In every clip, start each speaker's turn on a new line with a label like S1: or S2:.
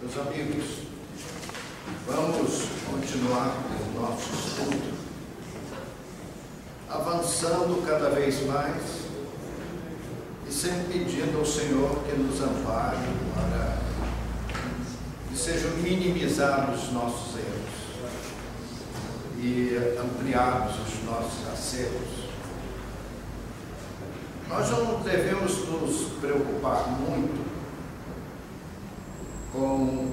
S1: Meus amigos, vamos continuar o nosso estudo, avançando cada vez mais e sempre pedindo ao Senhor que nos ampare para que sejam minimizados os nossos erros e ampliados os nossos acertos. Nós não devemos nos preocupar muito com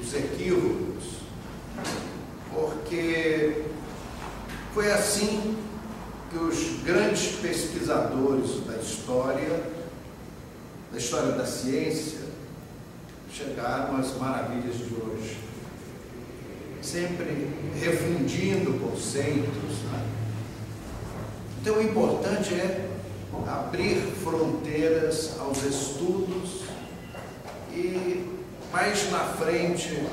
S1: os equívocos, porque foi assim que os grandes pesquisadores da história da ciência, chegaram às maravilhas de hoje, sempre refundindo conceitos, né? Então o importante é abrir fronteiras aos estudos e mais na frente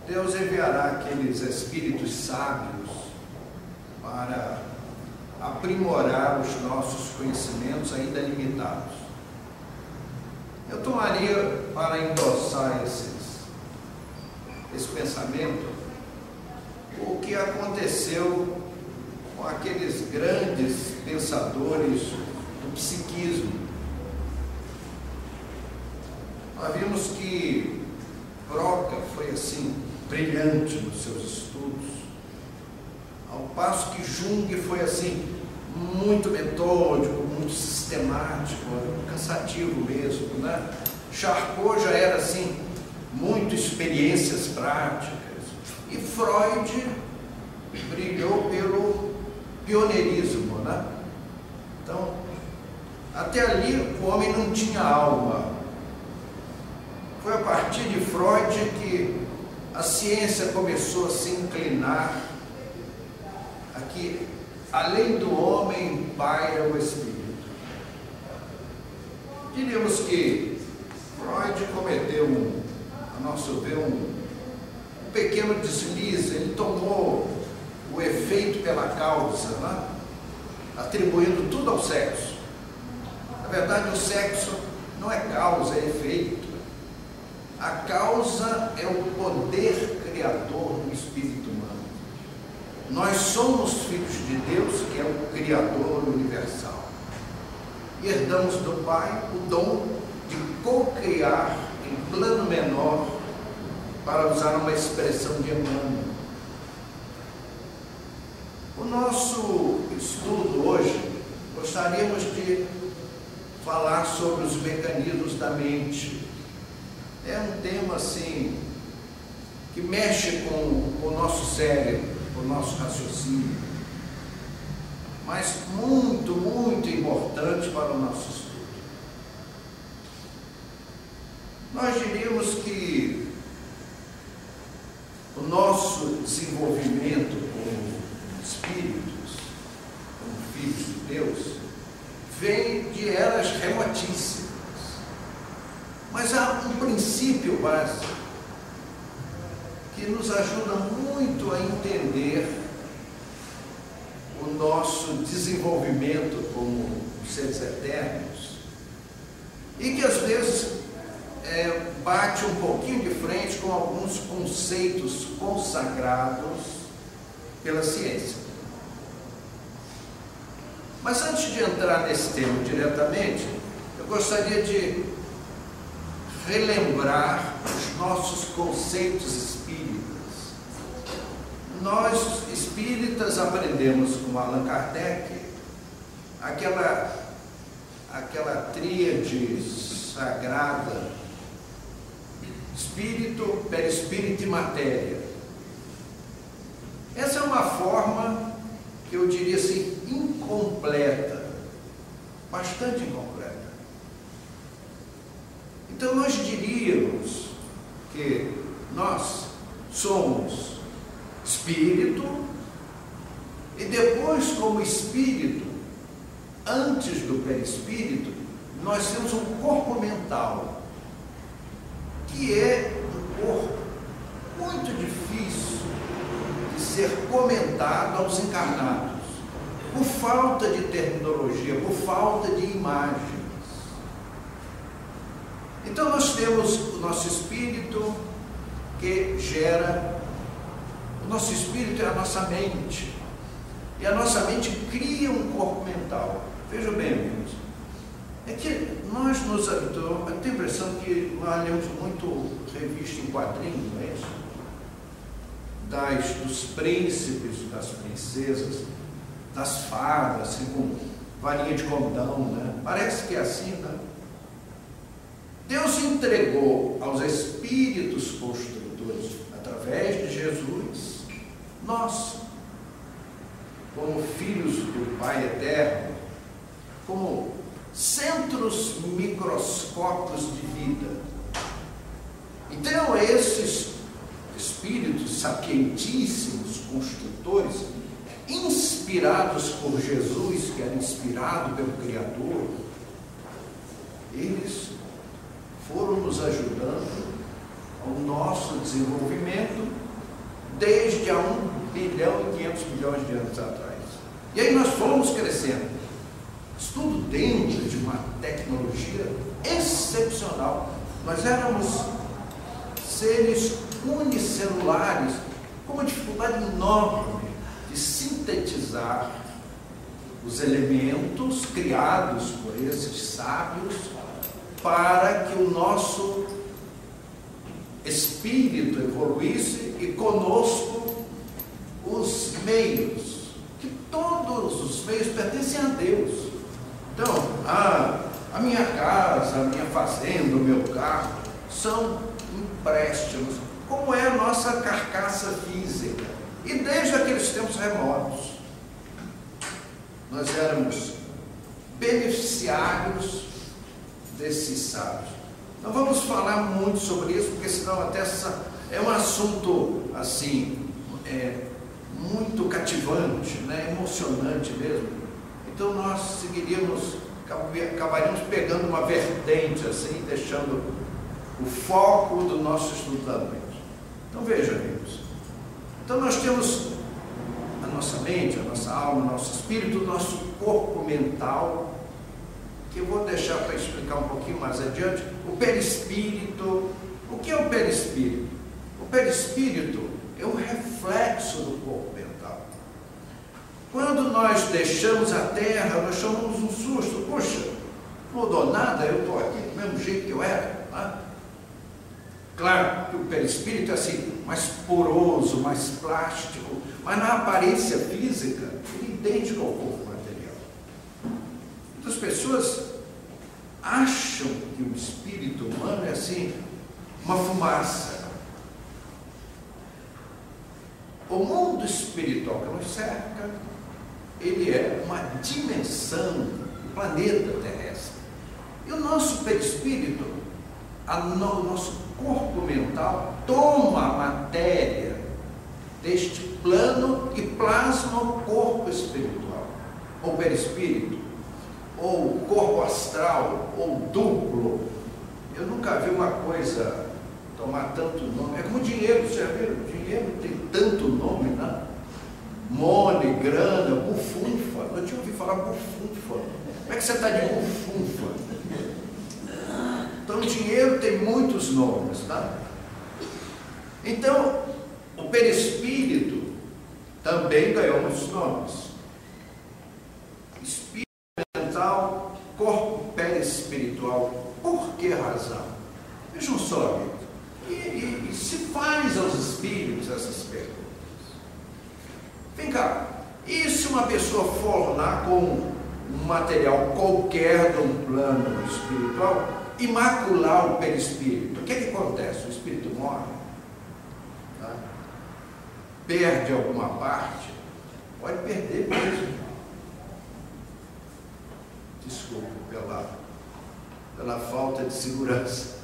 S1: Deus enviará aqueles espíritos sábios para aprimorar os nossos conhecimentos ainda limitados. Eu tomaria para endossar esse pensamento o que aconteceu com aqueles grandes pensadores do psiquismo. Nós vimos que Broca foi assim, brilhante nos seus estudos, ao passo que Jung foi assim, muito metódico, muito sistemático, cansativo mesmo, né? Charcot já era assim, muito experiências práticas, e Freud brilhou pelo pioneirismo, né? Então, até ali o homem não tinha alma. Foi a partir de Freud que a ciência começou a se inclinar a que, além do homem, paira o espírito. Diríamos que Freud cometeu, a nosso ver, um pequeno deslize. Ele tomou o efeito pela causa, né? Atribuindo tudo ao sexo. Na verdade, o sexo não é causa, é efeito. A causa é o poder criador do espírito humano. Nós somos filhos de Deus, que é o Criador universal. E herdamos do Pai o dom de co-criar em plano menor, para usar uma expressão de Emmanuel. O nosso estudo hoje, gostaríamos de falar sobre os mecanismos da mente. É um tema assim, que mexe com o nosso cérebro, com o nosso raciocínio, mas muito, muito importante para o nosso estudo. Nós diríamos que o nosso desenvolvimento como espíritos, como filhos de Deus, vem de eras remotíssimas. Mas há um princípio básico que nos ajuda muito a entender o nosso desenvolvimento como seres eternos e que às vezes bate um pouquinho de frente com alguns conceitos consagrados pela ciência. Mas antes de entrar nesse tema diretamente, eu gostaria de relembrar os nossos conceitos espíritas. Nós, espíritas, aprendemos com Allan Kardec aquela tríade sagrada: espírito, perispírito e matéria. Essa é uma forma que eu diria assim, incompleta, bastante incompleta. Então nós diríamos que nós somos espírito e depois, como espírito, antes do perispírito, nós temos um corpo mental, que é um corpo muito difícil de ser comentado aos encarnados, por falta de terminologia, por falta de imagens. Então nós nós temos o nosso espírito que gera, o nosso espírito é a nossa mente, e a nossa mente cria um corpo mental. Vejam bem, amigos, é que nós nos habituamos, eu tenho a impressão que nós lemos muito revista em quadrinhos, não é isso? Dos príncipes, das princesas, das fadas, assim, com varinha de condão, né? Parece que é assim, né? Deus entregou aos espíritos construtores, através de Jesus, nós, como filhos do Pai Eterno, como centros microscópicos de vida. Então, esses espíritos sapientíssimos, construtores, inspirados por Jesus, que era inspirado pelo Criador, eles foram nos ajudando ao nosso desenvolvimento desde há 1 bilhão e 500 milhões de anos atrás. E aí nós fomos crescendo. Isso tudo dentro de uma tecnologia excepcional. Nós éramos seres unicelulares, com uma dificuldade enorme de sintetizar os elementos criados por esses sábios para que o nosso espírito evoluísse e conosco os meios, que todos os meios pertencem a Deus. Então, a minha casa, a minha fazenda, o meu carro são empréstimos, como é a nossa carcaça física. E desde aqueles tempos remotos, nós éramos beneficiários desses sábios. Não vamos falar muito sobre isso, porque senão até é um assunto assim, muito cativante, né? Emocionante mesmo. Então nós acabaríamos pegando uma vertente assim, deixando o foco do nosso estudo da noite. Então veja, amigos, então nós temos a nossa mente, a nossa alma, o nosso espírito, o nosso corpo mental, que eu vou deixar para explicar um pouquinho mais adiante. O perispírito. O que é o perispírito? O perispírito é o reflexo do corpo mental. Quando nós deixamos a Terra, nós chamamos um susto. Poxa, não mudou nada, eu estou aqui do mesmo jeito que eu era. Né? Claro que o perispírito é assim, mais poroso, mais plástico, mas na aparência física, ele é idêntico ao corpo material. Muitas pessoas acham que o espírito humano é assim, uma fumaça. O mundo espiritual que nos cerca, ele é uma dimensão do planeta terrestre. E o nosso perispírito, o nosso corpo mental, toma a matéria deste plano e plasma o corpo espiritual, ou perispírito, ou corpo astral, ou duplo. Eu nunca vi uma coisa tomar tanto nome. É como dinheiro, você já viu? Dinheiro tem tanto nome, né? Mone, grana, bufunfa. Eu tinha ouvido falar bufunfa. Como é que você está de bufunfa? Então, dinheiro tem muitos nomes, tá? Então, o perispírito também ganhou muitos nomes. Espírito mental, corpo perispiritual. Por que razão? Vejam só, amigos. E se faz aos espíritos essas perguntas? Vem cá, e se uma pessoa for lá com um material qualquer de um plano espiritual e macular o perispírito, o que acontece? O espírito morre? Tá? Perde alguma parte? Pode perder mesmo. Desculpe pela falta de segurança.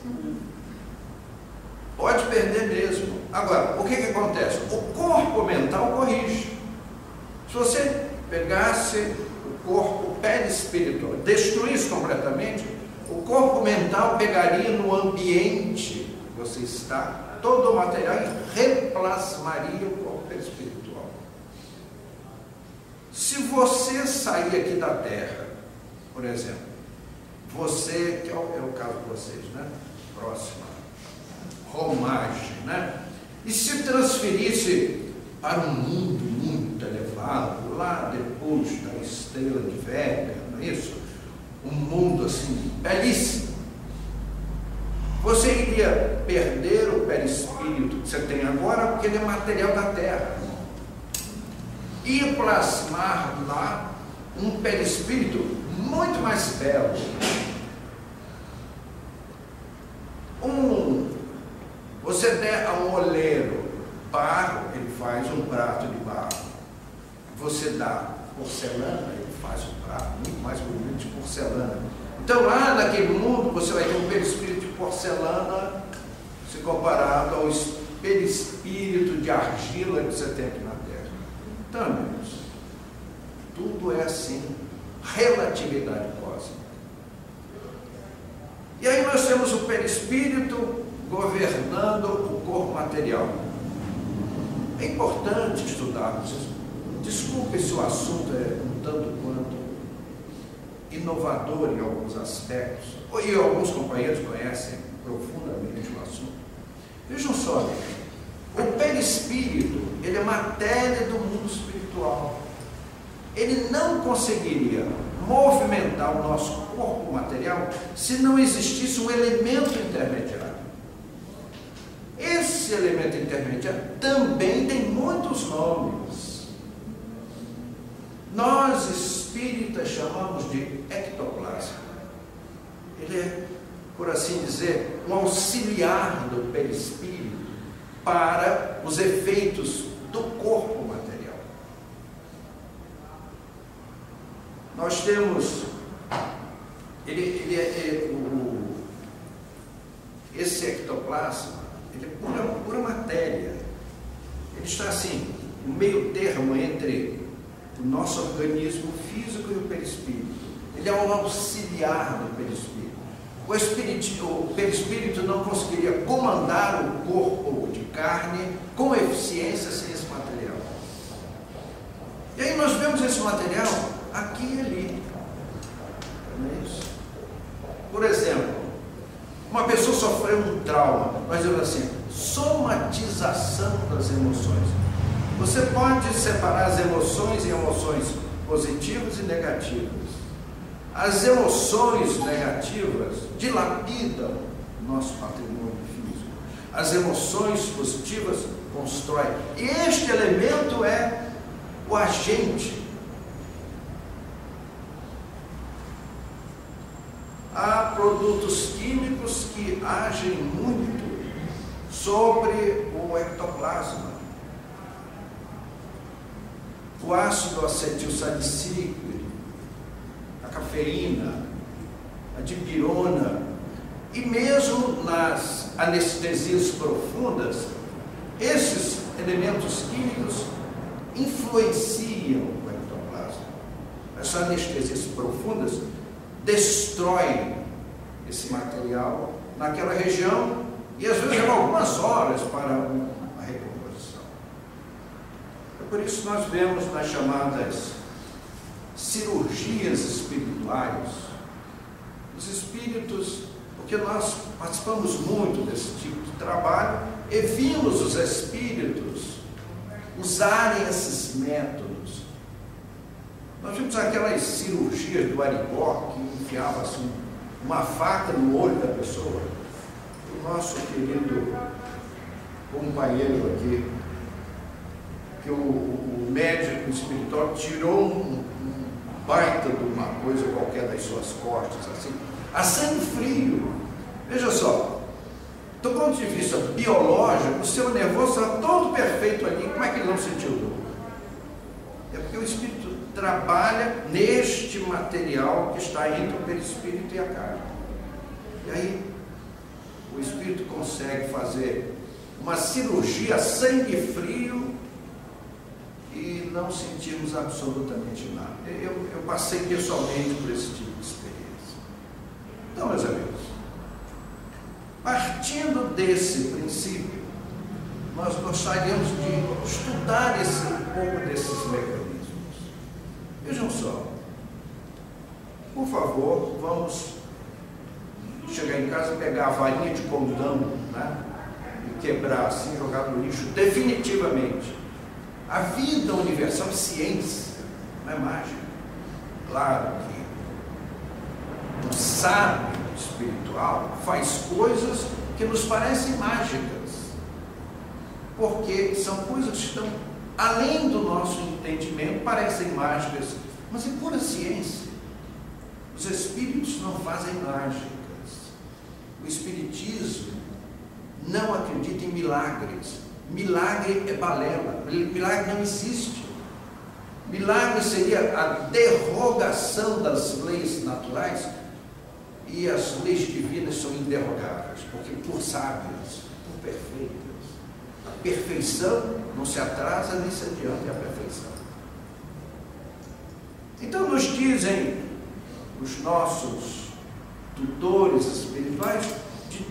S1: Pode perder mesmo. Agora, o que acontece? O corpo mental corrige. Se você pegasse o corpo perispiritual, destruísse completamente, o corpo mental pegaria no ambiente que você está, todo o material, e replasmaria o corpo perispiritual. Se você sair aqui da Terra, por exemplo, você, que é o caso de vocês, né? próxima romagem, né? E se transferisse para um mundo muito elevado, lá depois da estrela de Vega, não é isso? Um mundo assim, belíssimo. Você iria perder o perispírito que você tem agora, porque ele é material da Terra. E plasmar lá um perispírito muito mais belo. Você der a um oleiro barro, ele faz um prato de barro. Você dá porcelana, ele faz um prato muito mais bonito de porcelana. Então lá naquele mundo você vai ter um perispírito de porcelana se comparado ao perispírito de argila que você tem aqui na Terra. Então, amigos, tudo é assim, relatividade cósmica. E aí nós temos o perispírito governando o corpo material. É importante estudarmos isso. Desculpe se o assunto é um tanto quanto inovador em alguns aspectos, e alguns companheiros conhecem profundamente o assunto. Vejam só, o perispírito, ele é matéria do mundo espiritual. Ele não conseguiria movimentar o nosso corpo material se não existisse um elemento intermediário. Esse elemento intermediário também tem muitos nomes. Nós espíritas chamamos de ectoplasma. Ele é, por assim dizer, um auxiliar do perispírito para os efeitos do corpo material. Nós temos esse ectoplasma, ele é pura matéria. Ele está assim, no meio termo entre o nosso organismo físico e o perispírito. Ele é um auxiliar do perispírito. O perispírito não conseguiria comandar o corpo de carne com eficiência sem esse material. E aí nós vemos esse material aqui e ali. Não é isso? Por exemplo, uma pessoa sofreu um trauma, nós dizemos assim, somatização das emoções. Você pode separar as emoções em emoções positivas e negativas. As emoções negativas dilapidam o nosso patrimônio físico. As emoções positivas constroem. E este elemento é o agente. Há produtos químicos que agem muito sobre o ectoplasma. O ácido acetilsalicílico, a cafeína, a dipirona, e mesmo nas anestesias profundas, esses elementos químicos influenciam o ectoplasma. Essas anestesias profundas destroem esse material naquela região e às vezes levam algumas horas para a recomposição. Por isso nós vemos nas chamadas cirurgias espirituais, os espíritos, porque nós participamos muito desse tipo de trabalho e vimos os espíritos usarem esses métodos. Nós vimos aquelas cirurgias do Arigó, que enfiava assim, uma faca no olho da pessoa. O nosso querido companheiro aqui, que o médico espiritual tirou um baita de uma coisa qualquer das suas costas, assim, a sangue frio. Veja só, do ponto de vista biológico, o seu nervoso está todo perfeito ali, como é que ele não sentiu dor? É porque o espírito trabalha neste material que está entre o perispírito e a carne. E aí, o espírito consegue fazer uma cirurgia a sangue frio e não sentimos absolutamente nada. Eu passei pessoalmente por esse tipo de experiência. Então, meus amigos, partindo desse princípio, nós gostaríamos de estudar um pouco desses mecanismos. Vejam só, por favor, vamos chegar em casa, pegar a varinha de condão, né? E quebrar assim, jogar no lixo definitivamente. A vida universal é ciência, não é mágica. Claro que o sábio espiritual faz coisas que nos parecem mágicas, porque são coisas que estão além do nosso entendimento, parecem mágicas, mas é pura ciência. Os espíritos não fazem mágicas. O espiritismo não acredita em milagres. Milagre é balela. Milagre não existe. Milagre seria a derrogação das leis naturais, e as leis divinas são inderrogáveis, porque por sábias, por perfeitas. A perfeição não se atrasa nem se adianta, é a perfeição. Então nos dizem os nossos tutores espirituais,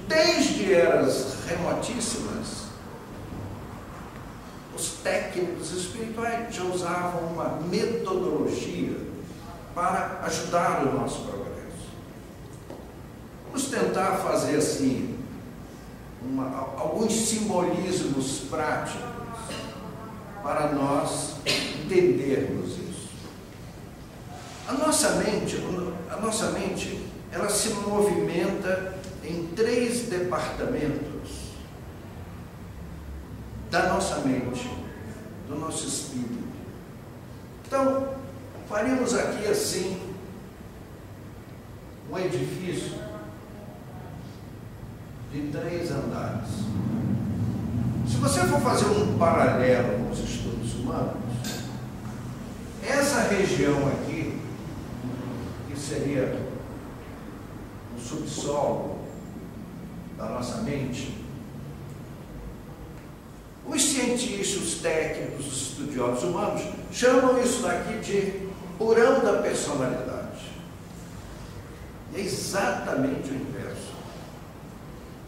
S1: desde eras remotíssimas, os técnicos espirituais já usavam uma metodologia para ajudar o nosso progresso. Vamos tentar fazer assim, alguns simbolismos práticos para nós entendermos isso. A nossa mente, ela se movimenta em 3 departamentos da nossa mente, do nosso espírito. Então, faríamos aqui assim, um edifício de 3 andares. Se você for fazer um paralelo com os estudos humanos, essa região aqui, que seria o subsolo da nossa mente, os cientistas, os técnicos, os estudiosos humanos chamam isso daqui de porão da personalidade. E é exatamente o inverso.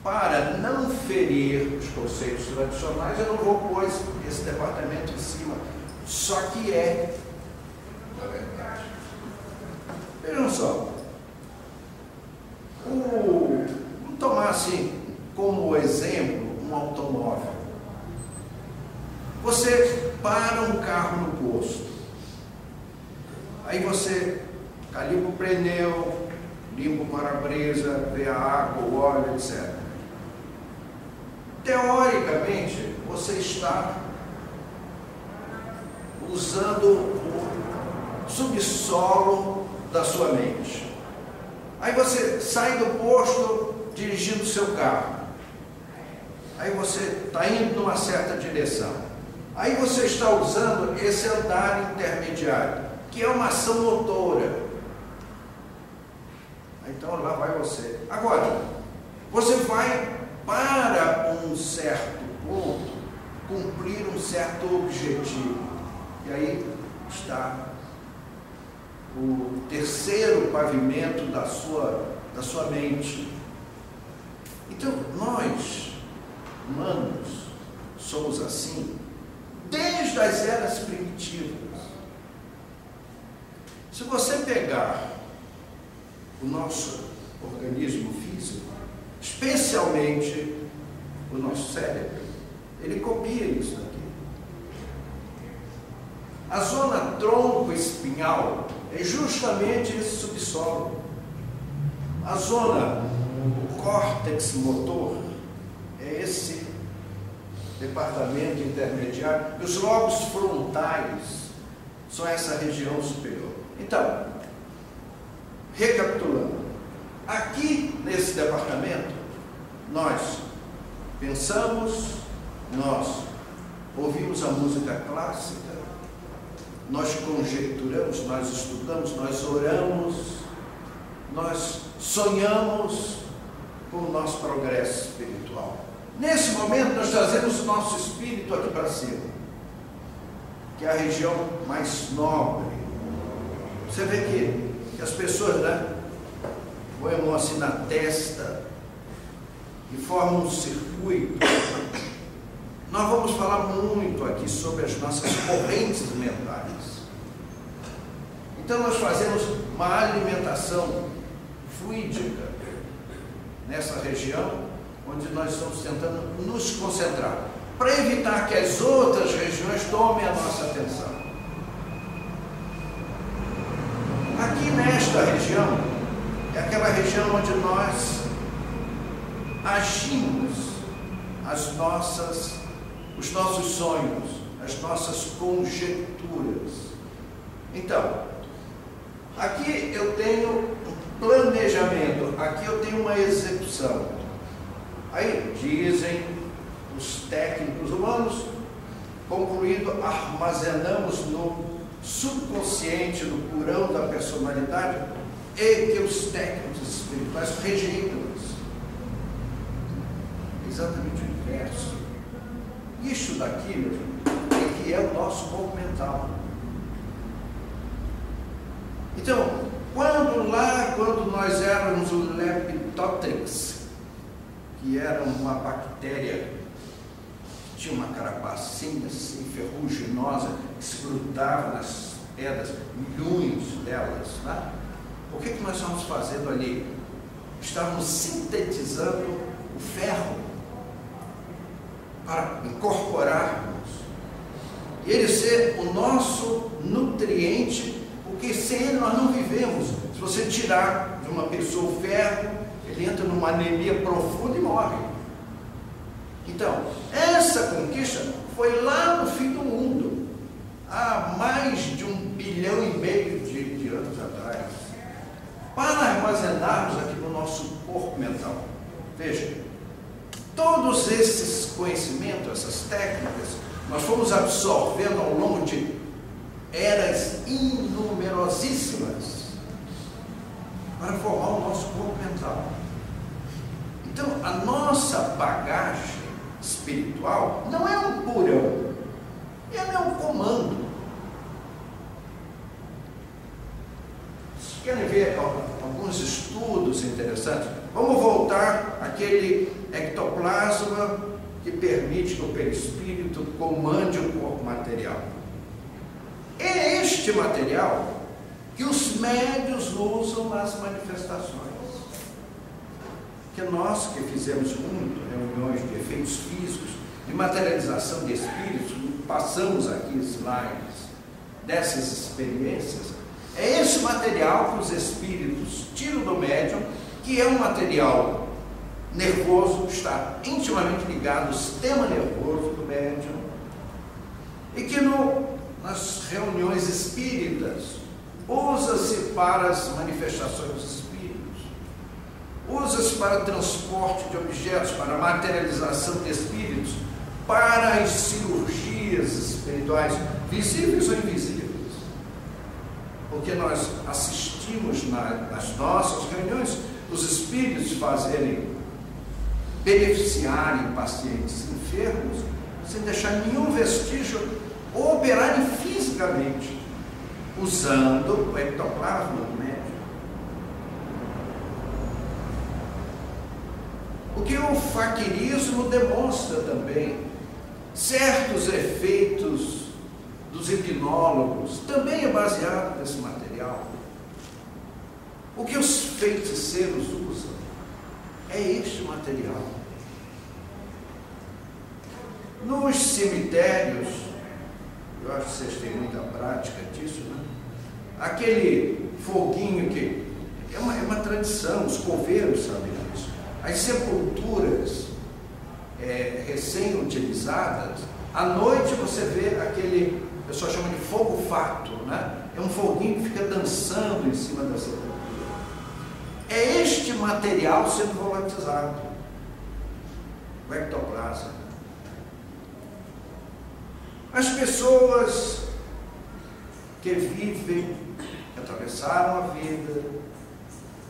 S1: Para não ferir os conceitos tradicionais, eu não vou pôr esse departamento em cima. Só que é a verdade. Vejam só. Vamos tomar assim, como exemplo, um automóvel. Você para um carro no posto. Aí você calibra o pneu, limpa o para-brisa, vê a água, o óleo, etc. Teoricamente, você está usando o subsolo da sua mente. Aí você sai do posto dirigindo o seu carro. Aí você está indo numa certa direção. Aí você está usando esse andar intermediário, que é uma ação motora. Então lá vai você. Agora, você vai para um certo ponto, cumprir um certo objetivo. E aí está o terceiro pavimento da sua mente. Então, nós, humanos, somos assim desde as eras primitivas. Se você pegar o nosso organismo físico, especialmente o nosso cérebro, ele copia isso aqui. A zona tronco-espinhal é justamente esse subsolo. A zona, o córtex motor, é esse departamento intermediário. E os lobos frontais são essa região superior. Então, recapitulando, aqui nesse departamento, nós pensamos, nós ouvimos a música clássica, nós conjecturamos, nós estudamos, nós oramos, nós sonhamos com o nosso progresso espiritual. Nesse momento, nós trazemos o nosso espírito aqui para cima, que é a região mais nobre. Você vê que as pessoas, né, põem a mão assim na testa e formam um circuito. Nós vamos falar muito aqui sobre as nossas correntes mentais. Então nós fazemos uma alimentação fluídica nessa região onde nós estamos tentando nos concentrar, para evitar que as outras regiões tomem a nossa atenção. Aqui nesta região, é aquela região onde nós agimos os nossos sonhos, as nossas conjecturas. Então, aqui eu tenho um planejamento, aqui eu tenho uma execução. Aí dizem os técnicos humanos, concluindo, armazenamos no subconsciente, no porão da personalidade, e que os técnicos espirituais rejeitam isso. Exatamente o inverso. Isso daqui, meu irmão, é que é o nosso corpo mental. Então, quando nós éramos o Lepidopteryx, que era uma bactéria que tinha uma carapacinha assim, ferruginosa, que se grudava nas pedras, milhões delas, né? O que nós estávamos fazendo ali? Estávamos sintetizando o ferro para incorporarmos e ele ser o nosso nutriente, porque sem ele nós não vivemos. Se você tirar de uma pessoa o ferro, ele entra numa anemia profunda e morre. Então, essa conquista foi lá no fim do mundo, há mais de 1,5 bilhão de anos atrás, para armazenarmos aqui no nosso corpo mental. Veja, todos esses conhecimentos, essas técnicas, nós fomos absorvendo ao longo de eras inumerosíssimas para formar o nosso corpo mental. Então, a nossa bagagem espiritual não é um porão, ela é um comando. Vocês querem ver alguns estudos interessantes? Vamos voltar àquele ectoplasma que permite que o perispírito comande o corpo material. É este material que os médiuns usam nas manifestações. Que nós que fizemos muito reuniões de efeitos físicos, de materialização de espíritos, passamos aqui slides dessas experiências, é esse material que os espíritos tiram do médium, que é um material nervoso, está intimamente ligado ao sistema nervoso do médium, e que nas reuniões espíritas usa-se para as manifestações dos espíritos, usa-se para transporte de objetos, para materialização de espíritos, para as cirurgias espirituais, visíveis ou invisíveis. Porque nós assistimos nas nossas reuniões os espíritos beneficiarem pacientes enfermos, sem deixar nenhum vestígio, ou operarem fisicamente, usando o ectoplasma do médium. O que o faquirismo demonstra também, certos efeitos dos hipnólogos, também é baseado nesse material. O que os feiticeiros usam é este material. Nos cemitérios, eu acho que vocês têm muita prática disso, né? Aquele foguinho que é uma tradição, os coveiros sabem disso. As sepulturas recém-utilizadas, à noite você vê aquele, o pessoal chama de fogo fato, né? É um foguinho que fica dançando em cima da sepultura. É este material sendo volatilizado, o ectoplasma. As pessoas que vivem, que atravessaram a vida,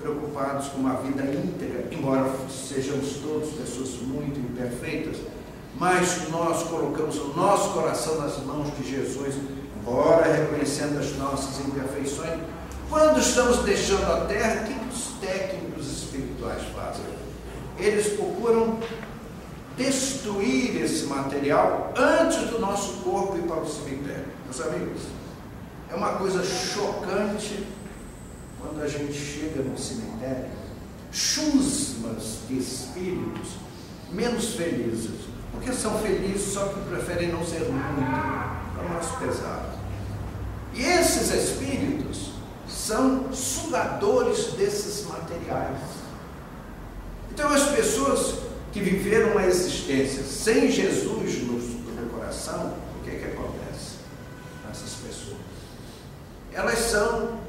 S1: preocupados com uma vida íntegra, embora sejamos todos pessoas muito imperfeitas, mas nós colocamos o nosso coração nas mãos de Jesus, embora reconhecendo as nossas imperfeições. Quando estamos deixando a terra, o que os técnicos espirituais fazem? Eles procuram destruir esse material antes do nosso corpo ir para o cemitério. Meus amigos, é uma coisa chocante quando a gente chega no cemitério, chusmas de espíritos menos felizes, porque são felizes, só que preferem não ser muito, para o nosso pesar. E esses espíritos são sugadores desses materiais. Então, as pessoas que viveram uma existência sem Jesus no coração, o que acontece com essas pessoas? Elas são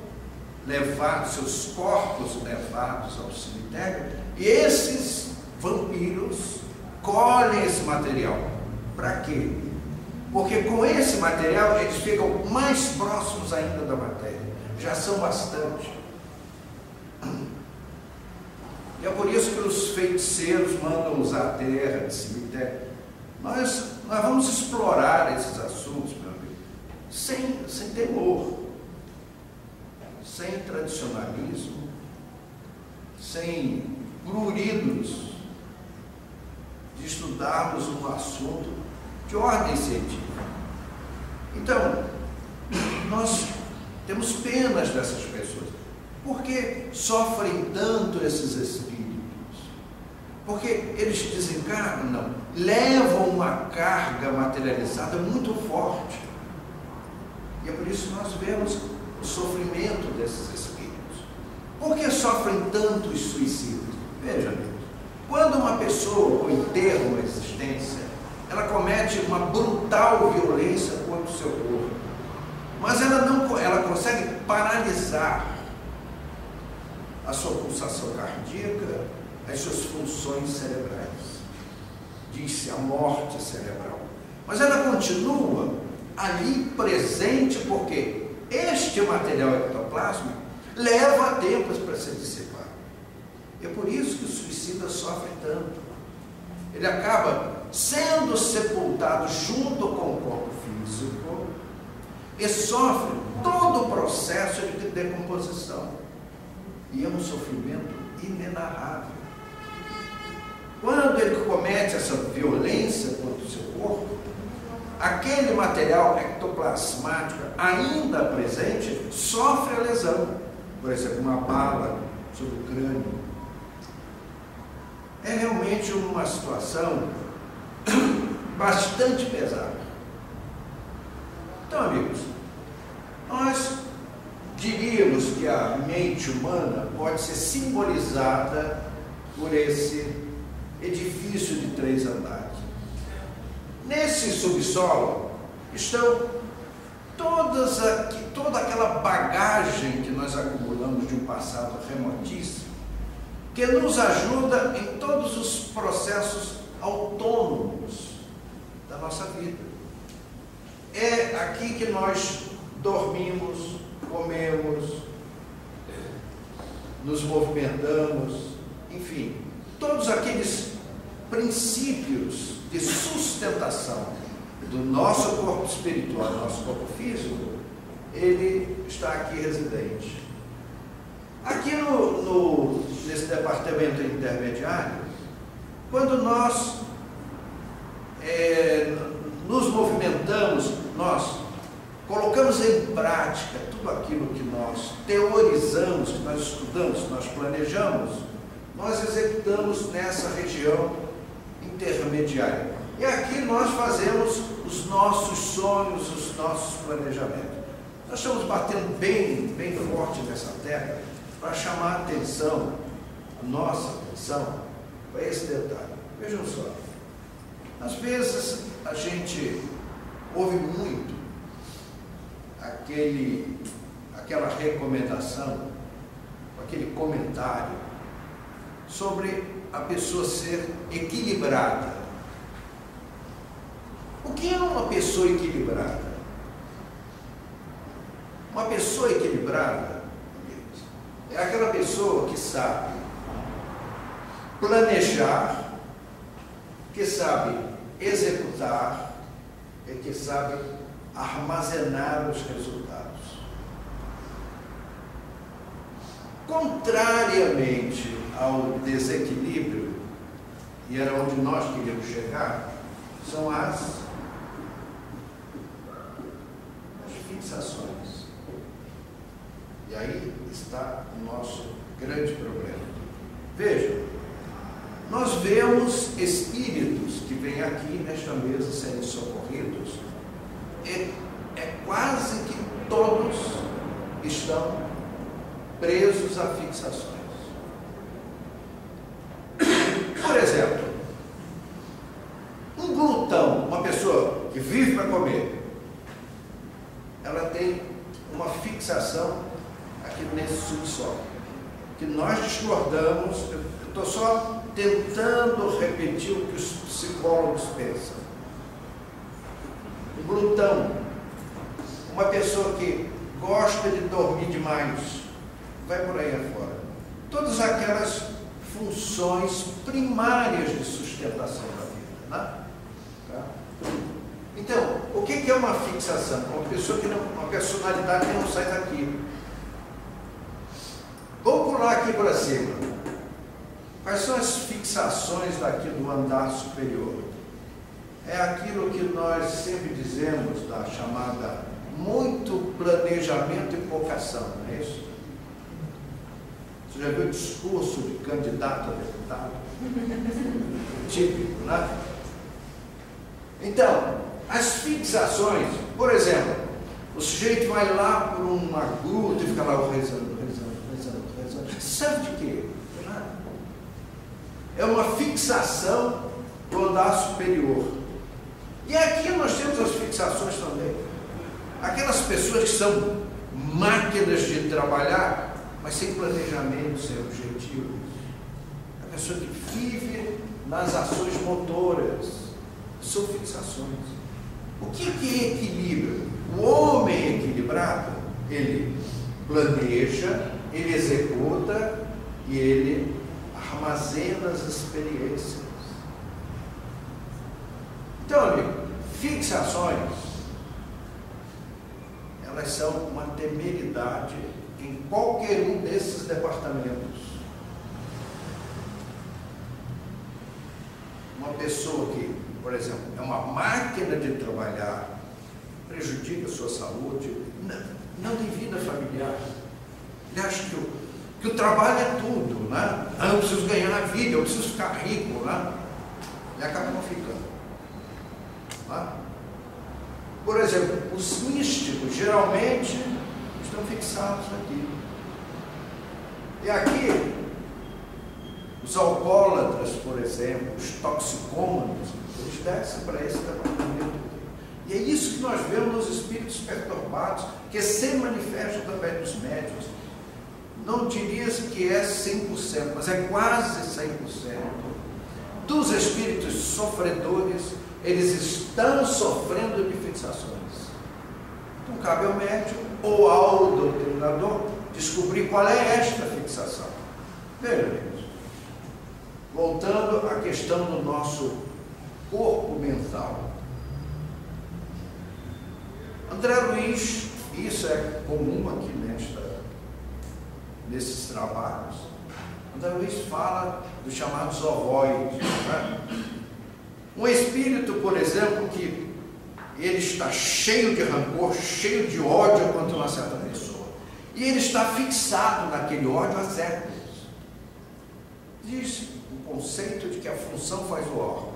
S1: levados, seus corpos levados ao cemitério, e esses vampiros colhem esse material. Para quê? Porque com esse material eles ficam mais próximos ainda da matéria. Já são bastante. E é por isso que os feiticeiros mandam usar a terra de cemitério. Nós vamos explorar esses assuntos, meu amigo, sem temor, sem tradicionalismo, sem pruridos de estudarmos um assunto de ordem científica. Então, nós temos penas dessas pessoas. Por que sofrem tanto esses espíritos? Porque eles desencarnam, não, levam uma carga materializada muito forte. E é por isso que nós vemos o sofrimento desses espíritos. Por que sofrem tantos suicídios? Veja, amigos, quando uma pessoa enterra uma existência, ela comete uma brutal violência contra o seu corpo. Mas ela consegue paralisar a sua pulsação cardíaca, as suas funções cerebrais. Diz-se a morte cerebral. Mas ela continua ali presente, porque este material ectoplásmico leva tempo para se dissipar. É por isso que o suicida sofre tanto. Ele acaba sendo sepultado junto com o corpo físico e sofre todo o processo de decomposição. E é um sofrimento inenarrável. Quando ele comete essa violência contra o seu corpo, aquele material ectoplasmático ainda presente sofre a lesão. Por exemplo, uma bala sobre o crânio. É realmente uma situação bastante pesada. Então, amigos, nós diríamos que a mente humana pode ser simbolizada por esse edifício de 3 andares. Nesse subsolo estão toda aquela bagagem que nós acumulamos de um passado remotíssimo, que nos ajuda em todos os processos autônomos da nossa vida. É aqui que nós dormimos, comemos, nos movimentamos, enfim, todos aqueles princípios de sustentação do nosso corpo espiritual, do nosso corpo físico, ele está aqui residente. Aqui nesse departamento intermediário, quando nós nos movimentamos, nós colocamos em prática tudo aquilo que nós teorizamos, que nós estudamos, que nós planejamos, nós executamos nessa região intermediária. E aqui nós fazemos os nossos sonhos, os nossos planejamentos. Nós estamos batendo bem forte nessa tecla para chamar a atenção, a nossa atenção, para esse detalhe. Vejam só, às vezes a gente ouve muito aquela recomendação, aquele comentário sobre a pessoa ser equilibrada. O que é uma pessoa equilibrada? Uma pessoa equilibrada é aquela pessoa que sabe planejar, que sabe executar e que sabe armazenar os resultados. Contrariamente ao desequilíbrio, e era onde nós queríamos chegar, são as fixações. E aí está o nosso grande problema. Vejam, vemos espíritos que vêm aqui nesta mesa serem socorridos, é quase que todos estão presos a fixações. Por exemplo, um glutão, uma pessoa que vive para comer, ela tem uma fixação aqui nesse subsolo, que nós discordamos. Eu estou só tentando repetir o que os psicólogos pensam. Um glutão, uma pessoa que gosta de dormir demais, vai por aí afora. Todas aquelas funções primárias de sustentação da vida, né? Tá? Então, o que é uma fixação? Uma pessoa que não, uma personalidade que não sai daqui. Vamos pular aqui para cima. Quais são as fixações daqui do andar superior? É aquilo que nós sempre dizemos da chamada muito planejamento e pouca ação, não é isso? Você já viu o discurso de candidato a deputado? Típico, né? Então, as fixações, por exemplo, o sujeito vai lá por uma gruta e fica lá rezando. Serve de quê? Nada. É uma fixação do andar superior. E aqui nós temos as fixações também. Aquelas pessoas que são máquinas de trabalhar, mas sem planejamento, sem objetivos. A pessoa que vive nas ações motoras. São fixações. O que é equilíbrio? O homem equilibrado, ele planeja, ele executa e ele armazena as experiências. Então, amigo, fixações, elas são uma temeridade em qualquer um desses departamentos. Uma pessoa que, por exemplo, é uma máquina de trabalhar, prejudica a sua saúde, não tem vida familiar. Ele acha que o trabalho é tudo, né? Eu preciso ganhar a vida, eu preciso ficar rico, né? E acaba não ficando. Né? Por exemplo, os místicos geralmente estão fixados aqui. E aqui, os alcoólatras, por exemplo, os toxicômanos, eles descem para esse departamento. E é isso que nós vemos nos espíritos perturbados, que se manifestam também nos médiuns. Não diria-se que é 100%, mas é quase 100%. Dos espíritos sofredores, eles estão sofrendo de fixações. Então cabe ao médium ou ao doutrinador descobrir qual é esta fixação. Veja, amigos, voltando à questão do nosso corpo mental. André Luiz, isso é comum aqui nesses trabalhos. André Luiz fala dos chamados ovoides. Né? Um espírito, por exemplo, que ele está cheio de rancor, cheio de ódio contra uma certa pessoa, e ele está fixado naquele ódio há séculos. Diz o conceito de que a função faz o órgão.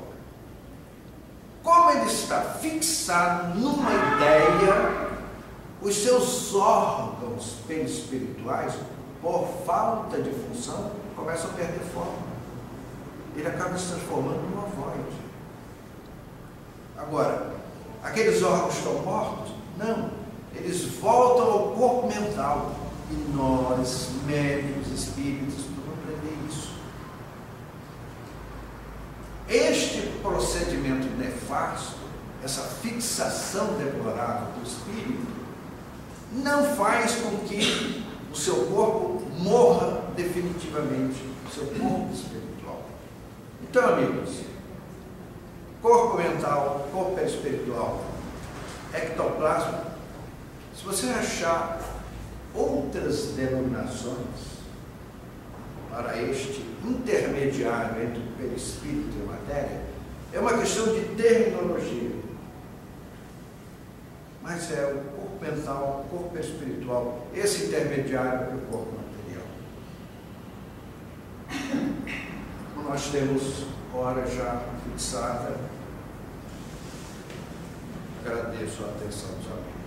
S1: Como ele está fixado numa ideia, os seus órgãos perispirituais, por falta de função, começam a perder forma. Ele acaba se transformando num ovoide. Agora, aqueles órgãos estão mortos? Não. Eles voltam ao corpo mental. E nós, médiuns, espíritos, vamos aprender isso. Este procedimento nefasto, essa fixação deplorável do espírito, não faz com que o seu corpo morra definitivamente, o seu corpo espiritual. Então, amigos, corpo mental, corpo espiritual, ectoplasma, se você achar outras denominações para este intermediário entre o perispírito e a matéria, é uma questão de terminologia. Mas é o corpo mental, o corpo espiritual, esse intermediário para o corpo material. O nós temos hora já fixada. Agradeço a atenção dos amigos.